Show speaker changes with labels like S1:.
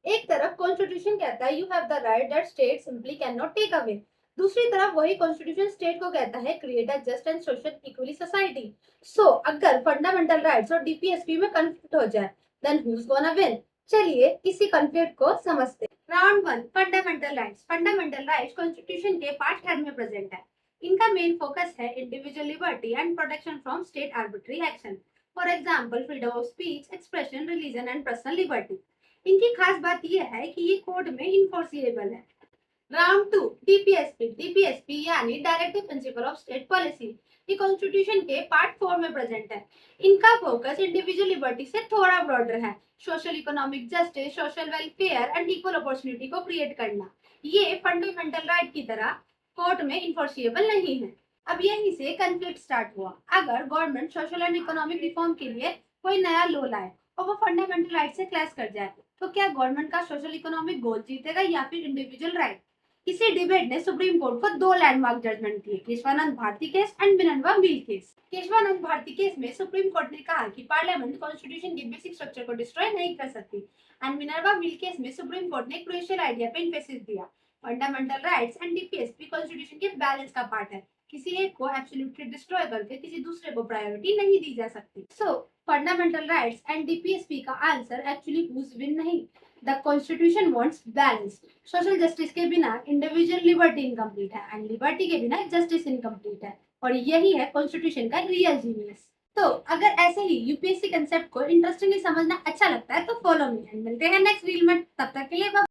S1: एक तरफ कॉन्स्टिट्यूशन कहता है you have the right that state simply can not take away. दूसरी तरफ वही कॉन्स्टिट्यूशन स्टेट को कहता है create a just and social equally society. So अगर फंडामेंटल राइट्स और डीपीएसपी में कन्फ्लिक्ट हो जाए then who is gonna win. चलिए इसी कन्फ्लिक्ट को समझते हैं। Round one, fundamental rights. Fundamental rights constitution के पार्ट 3 में प्रेजेंट है। इनका मेन फोकस है individual liberty and protection from state arbitrary action. For example freedom of speech, expression, religion and personal liberty. इनकी खास बात यह है कि ये कोर्ट में इन्फोर्सिएबल है। Round to, DPSP. डीपीएसपी यानी directive principle of state policy. ये कॉन्स्टिट्यूशन के पार्ट 4 में प्रेजेंट है। इनका फोकस इंडिविजुअल लिबर्टी से थोड़ा ब्रॉडर है। Social economic justice, social welfare and equal opportunity को क्रिएट करना। ये फंडामेंटल राइट की तरह कोर्ट में इन्फोर्सिएबल नहीं है। अब यहीं से कंफ्लिक्ट स्टार्ट हुआ। अगर government social and economic reform के लिए कोई नया लॉ लाए और वो फंडामेंटल राइट से क्लैश कर जाए तो क्या गवर्नमेंट का सोशल इकोनॉमिक गोल जीतेगा या फिर इंडिविजुअल राइट। इसी डिबेट ने सुप्रीम कोर्ट को दो लैंडमार्क जजमेंट दिए, Kesavananda Bharati case and Minerva wheel case. Kesavananda Bharati case में सुप्रीम कोर्ट ने कहा कि पार्लियामेंट कॉन्स्टिट्यूशन के बेसिक स्ट्रक्चर को डिस्ट्रॉय नहीं कर सकती। एंड मिनर्वा व्हील केस में सुप्रीम कोर्ट ने क्रूशियल आइडिया पे एम्फेसिस दिया। Fundamental rights and DPSP constitution के बैलेंस का पार्ट है। किसी एक को एब्सोल्युटली डिस्ट्रॉय करके किसी दूसरे को प्रायोरिटी नहीं दी जा सकती। सो फंडामेंटल राइट्स एंड डीपीएसपी का आंसर एक्चुअली हुज विन नहीं। The constitution wants balance. Social justice के बिना इंडिविजुअल लिबर्टी इनकम्प्लीट है एंड लिबर्टी के बिना जस्टिस इनकम्प्लीट है। और यही है कॉन्स्टिट्यूशन का रियल जीनियस। तो अगर ऐसे ही यूपीएससी कंसेप्ट को इंटरेस्टिंगली समझना अच्छा लगता है तो फॉलो मी एंड मिलते हैं नेक्स्ट रील में। तब तक के लिए